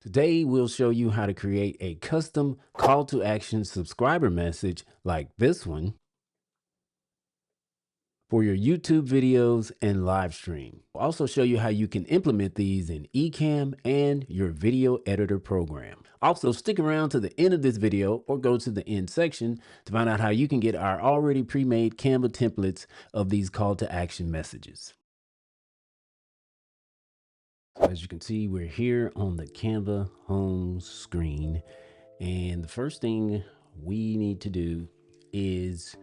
Today, we'll show you how to create a custom call to action subscriber message like this one for your YouTube videos and live stream. We'll also show you how you can implement these in Ecamm and your video editor program. Also, stick around to the end of this video or go to the end section to find out how you can get our already pre-made Canva templates of these call to action messages. As you can see, we're here on the Canva home screen. And the first thing we need to do is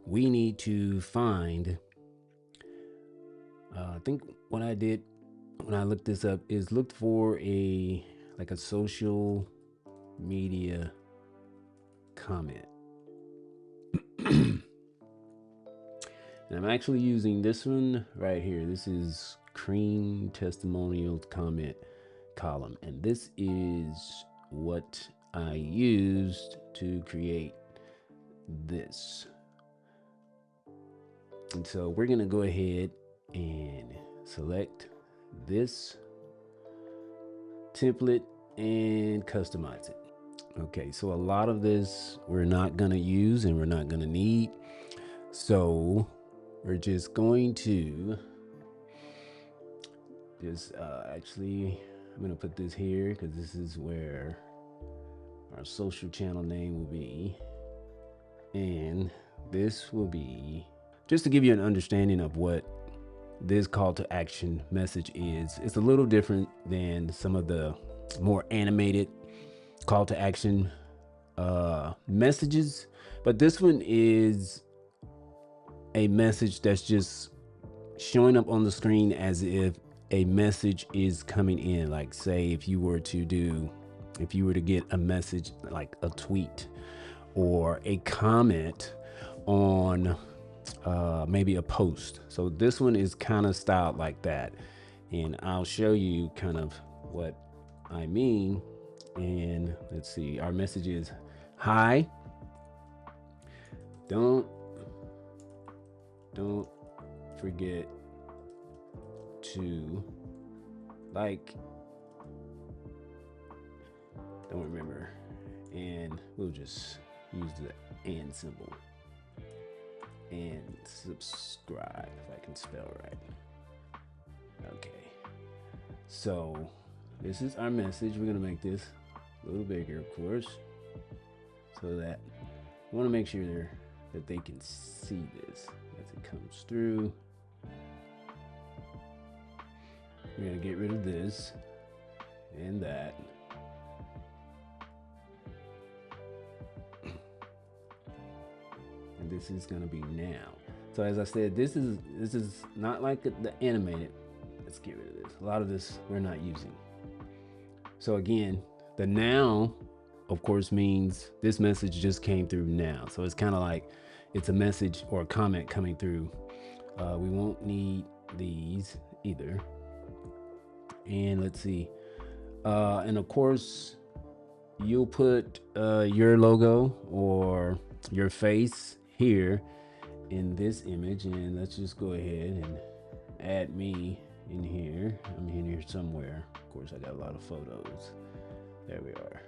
we need to find, I think what I did when I looked this up is looked for a social media comment. And I'm actually using this one right here. This is Cream Testimonial Comment Column. And this is what I used to create this. And so we're going to go ahead and select this template and customize it. Okay, so a lot of this we're not going to use and we're not going to need. So we're just going to actually, I'm going to put this here because this is where our social channel name will be. And this will be, just to give you an understanding of what this call to action message is, it's a little different than some of the more animated call to action messages. But this one is a message that's just showing up on the screen as if a message is coming in. Like, say, if you were to get a message like a tweet or a comment on maybe a post. So this one is kind of styled like that. And I'll show you kind of what I mean. And let's see, our message is, hi, don't forget to don't remember, and we'll just use the and symbol, and subscribe, if I can spell right. Okay, so this is our message. We're gonna make this a little bigger, of course, so that we want to make sure that they can see this as it comes through. We're gonna get rid of this and that. And this is gonna be now. So as I said, this is not like the animated. Let's get rid of this. A lot of this we're not using. So again, the now, of course, means this message just came through now. So it's kind of like it's a message or a comment coming through. We won't need these either. And let's see. And of course, you'll put your logo or your face here in this image. And let's just go ahead and add me in here. I'm in here somewhere. Of course, I got a lot of photos. There we are.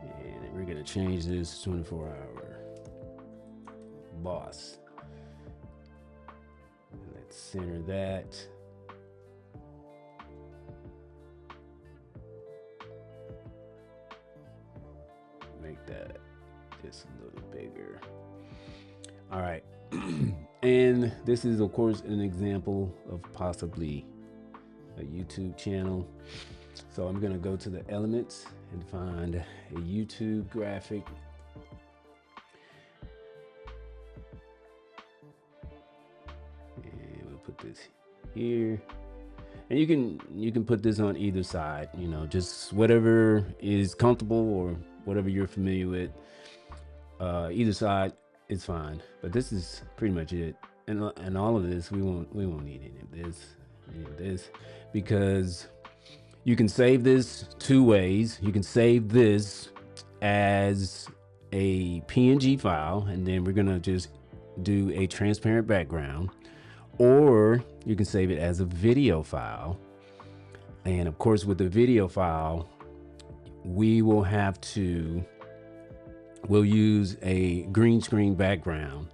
And we're gonna change this 24-hour boss. Let's center that. Make that just a little bigger. All right. And this is, of course, an example of possibly a YouTube channel. So I'm going to go to the elements and find a YouTube graphic. And we'll put this here. And you can put this on either side, you know, just whatever is comfortable or whatever you're familiar with. Either side is fine, but this is pretty much it. And all of this, we won't need any of this, because you can save this two ways. You can save this as a PNG file, and then we're gonna just do a transparent background, or you can save it as a video file, And of course, with the video file, we will have to, we'll use a green screen background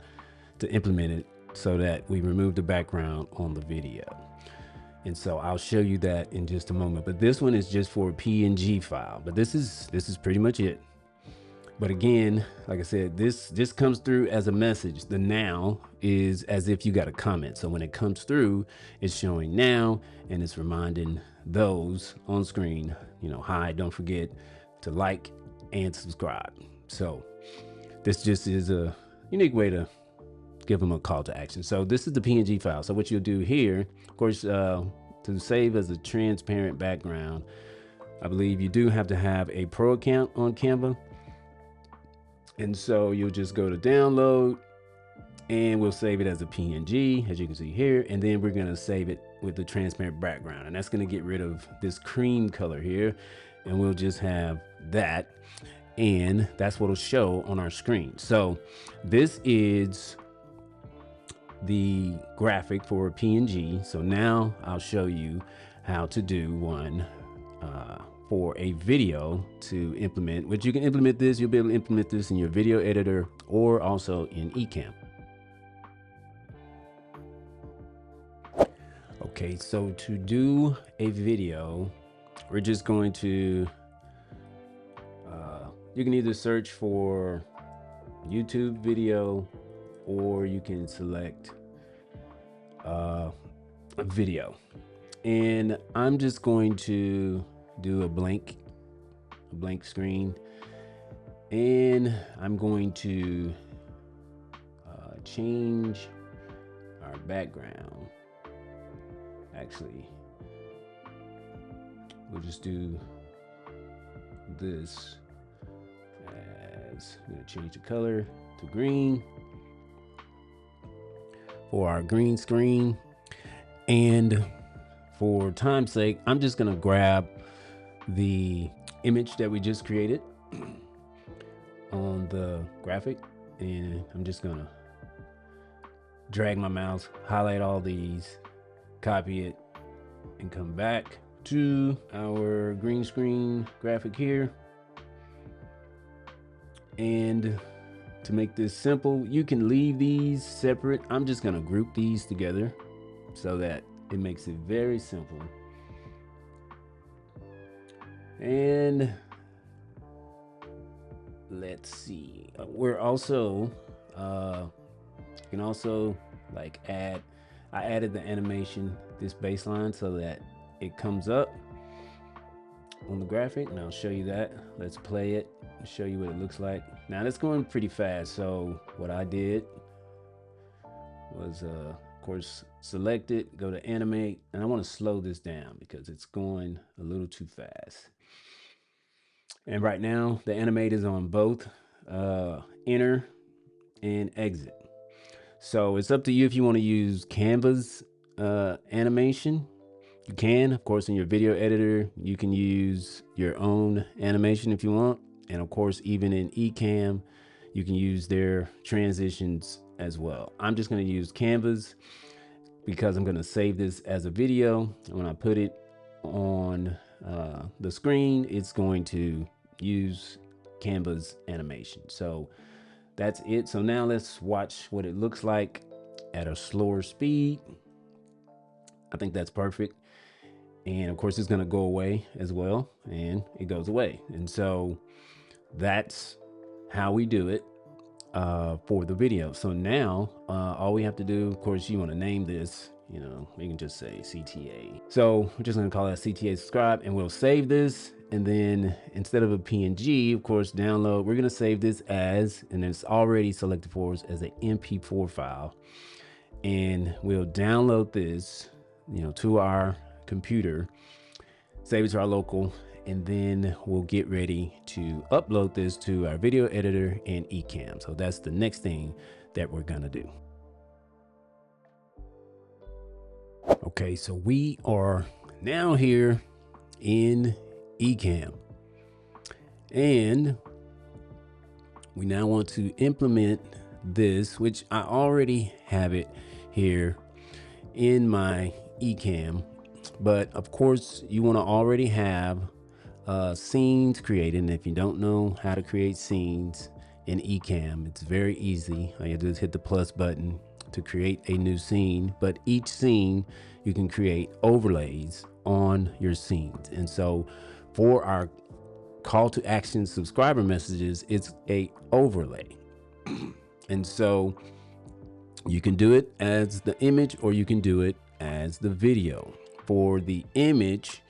to implement it so that we remove the background on the video. And so I'll show you that in just a moment. But this one is just for a PNG file. But this is pretty much it. But again, like I said, this comes through as a message. The now is as if you got a comment. So when it comes through, it's showing now, and it's reminding those on screen, you know, hi, don't forget to like and subscribe. So this just is a unique way to give them a call to action. So this is the PNG file. So what you'll do here, of course, to save as a transparent background, I believe you do have to have a pro account on Canva. And so you'll just go to download, and we'll save it as a PNG, as you can see here. And then we're gonna save it with the transparent background. And that's gonna get rid of this cream color here. And we'll just have that. And that's what'll show on our screen. So this is the graphic for PNG. So now I'll show you how to do one for a video to implement, which you can implement this. You'll be able to implement this in your video editor or also in Ecamm. Okay, so to do a video, we're just going to, you can either search for YouTube video, or you can select a video. And I'm just going to do a blank screen, and I'm going to change our background. Actually, we'll just do this as, I'm going to change the color to green for our green screen. And for time's sake, I'm just going to grab the image that we just created on the graphic, and I'm just going to drag my mouse, highlight all these, copy it, and come back to our green screen graphic here. And to make this simple, you can leave these separate. I'm just going to group these together so that it makes it very simple. And let's see, we're also you can also like add, I added the animation, this baseline, so that it comes up on the graphic, and I'll show you that. Let's play it and show you what it looks like. Now that's going pretty fast, so what I did was of course select it, go to animate, and I want to slow this down because it's going a little too fast. And right now the animate is on both enter and exit. So it's up to you if you want to use Canva's animation. You can, of course, in your video editor, you can use your own animation if you want. And of course, even in Ecamm, you can use their transitions as well. I'm just going to use Canva's because I'm going to save this as a video. And when I put it on the screen, it's going to use Canva's animation. So that's it. So now let's watch what it looks like at a slower speed. I think that's perfect. And of course it's going to go away as well, and it goes away. And so that's how we do it for the video. So now all we have to do, of course, you want to name this, you know, we can just say CTA. So we're just going to call that CTA subscribe, and we'll save this. And then instead of a PNG, of course, download, we're going to save this as, and it's already selected for us as an MP4 file. And we'll download this, you know, to our computer, save it to our local, and then we'll get ready to upload this to our video editor and Ecamm. So that's the next thing that we're going to do. Okay, so we are now here in Ecamm, and we now want to implement this, which I already have it here in my Ecamm. But of course, you want to already have scenes created. And if you don't know how to create scenes in Ecamm, it's very easy. All you have to do is hit the plus button to create a new scene. But each scene, you can create overlays on your scenes. And so for our call to action subscriber messages, it's a overlay. And so you can do it as the image or you can do it as the video. For the image,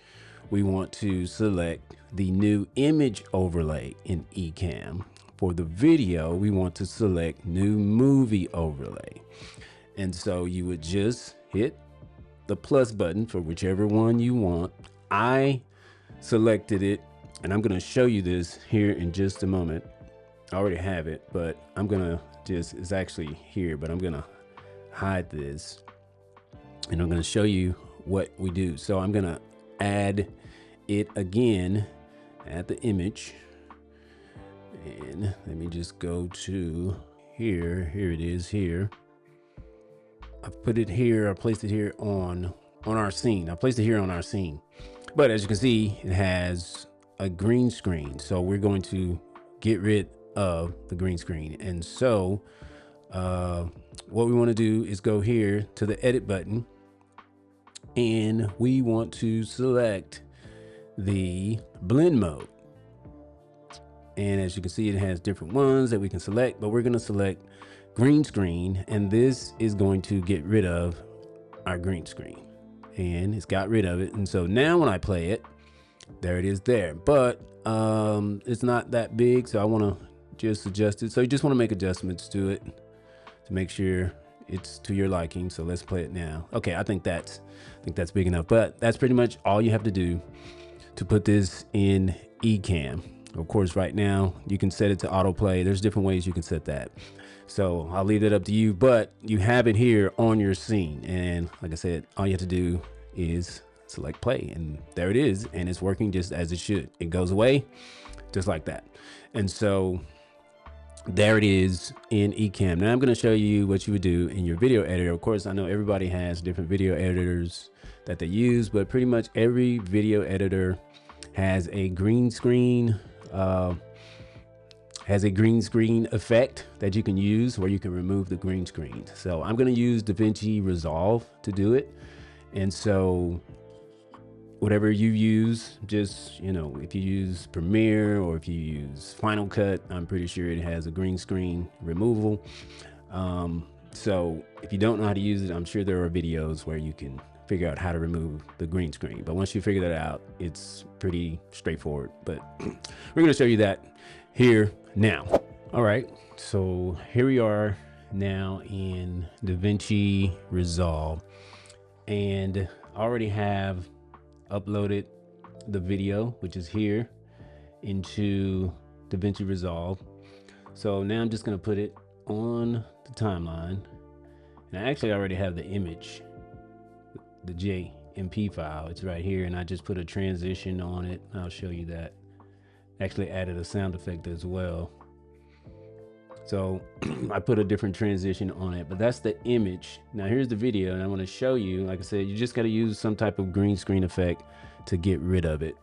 we want to select the new image overlay in Ecamm. For the video, we want to select new movie overlay. And so you would just hit the plus button for whichever one you want. I selected it, and I'm going to show you this here in just a moment. I already have it, but I'm going to just, it's actually here, but I'm going to hide this and I'm going to show you what we do. So I'm going to add it again at the image, and let me just go to here. Here it is here. I've put it here. I placed it here on our scene. I placed it here on our scene, but as you can see, it has a green screen. So we're going to get rid of the green screen. And so what we want to do is go here to the edit button, and we want to select the blend mode. And as you can see, it has different ones that we can select, but we're going to select green screen, and this is going to get rid of our green screen, and it's got rid of it. And so now when I play it, there it is there, but it's not that big, so I want to just adjust it. So you just want to make adjustments to it to make sure it's to your liking. So let's play it now. Okay, I think that's big enough, but that's pretty much all you have to do to put this in Ecamm. Of course, right now you can set it to autoplay. There's different ways you can set that, so I'll leave it up to you, but you have it here on your scene. And like I said, all you have to do is select play, and there it is, and it's working just as it should. It goes away just like that. And so there it is in Ecamm. Now I'm going to show you what you would do in your video editor. Of course, I know everybody has different video editors that they use, but pretty much every video editor has a green screen effect that you can use where you can remove the green screen. So I'm going to use DaVinci Resolve to do it. And so whatever you use, just, you know, if you use Premiere or if you use Final Cut, I'm pretty sure it has a green screen removal. So if you don't know how to use it, I'm sure there are videos where you can figure out how to remove the green screen. But once you figure that out, it's pretty straightforward. But we're going to show you that here now. All right, so here we are now in DaVinci Resolve, and I already have uploaded the video, which is here, into DaVinci Resolve. So now I'm just going to put it on the timeline, and I actually already have the image, the JMP file. It's right here, and I just put a transition on it. I'll show you that. Actually added a sound effect as well. So I put a different transition on it, but that's the image. Now here's the video, and I want to show you, like I said, you just got to use some type of green screen effect to get rid of it.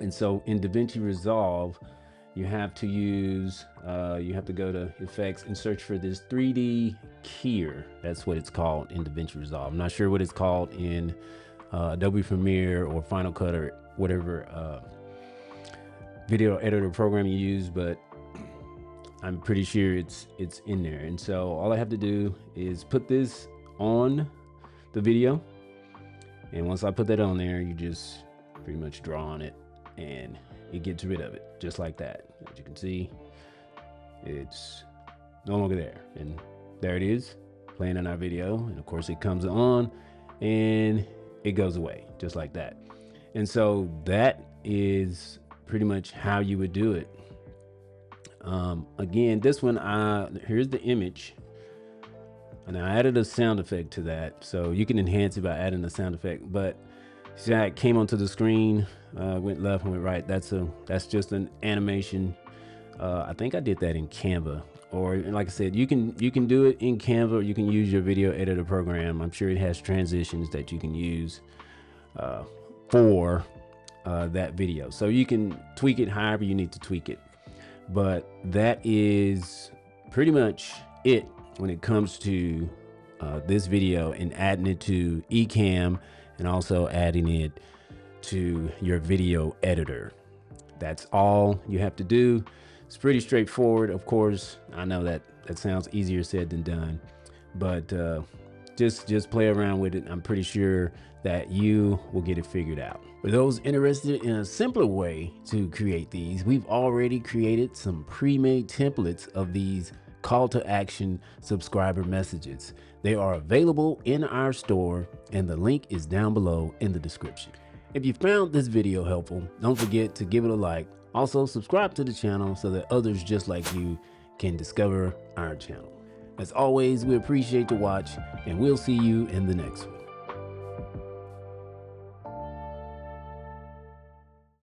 And so in DaVinci Resolve, you have to use, you have to go to effects and search for this 3D keyer. That's what it's called in DaVinci Resolve. I'm not sure what it's called in Adobe Premiere or Final Cut or whatever video editor program you use, but I'm pretty sure it's in there. And so all I have to do is put this on the video, and once I put that on there, you just pretty much draw on it and it gets rid of it just like that. As you can see, it's no longer there, and there it is playing in our video. And of course it comes on and it goes away just like that. And so that is pretty much how you would do it. Again, this one, here's the image, and I added a sound effect to that, so you can enhance it by adding the sound effect. But see how it came onto the screen, went left and went right. That's just an animation. I think I did that in Canva, or like I said, you can do it in Canva, or you can use your video editor program. I'm sure it has transitions that you can use for that video. So you can tweak it however you need to tweak it. But that is pretty much it when it comes to this video and adding it to Ecamm and also adding it to your video editor. That's all you have to do. It's pretty straightforward. Of course, I know that sounds easier said than done, but just play around with it. I'm pretty sure that you will get it figured out. For those interested in a simpler way to create these, we've already created some pre-made templates of these call to action subscriber messages. They are available in our store and the link is down below in the description. If you found this video helpful, don't forget to give it a like. Also subscribe to the channel so that others just like you can discover our channel. As always, we appreciate your watch and we'll see you in the next one.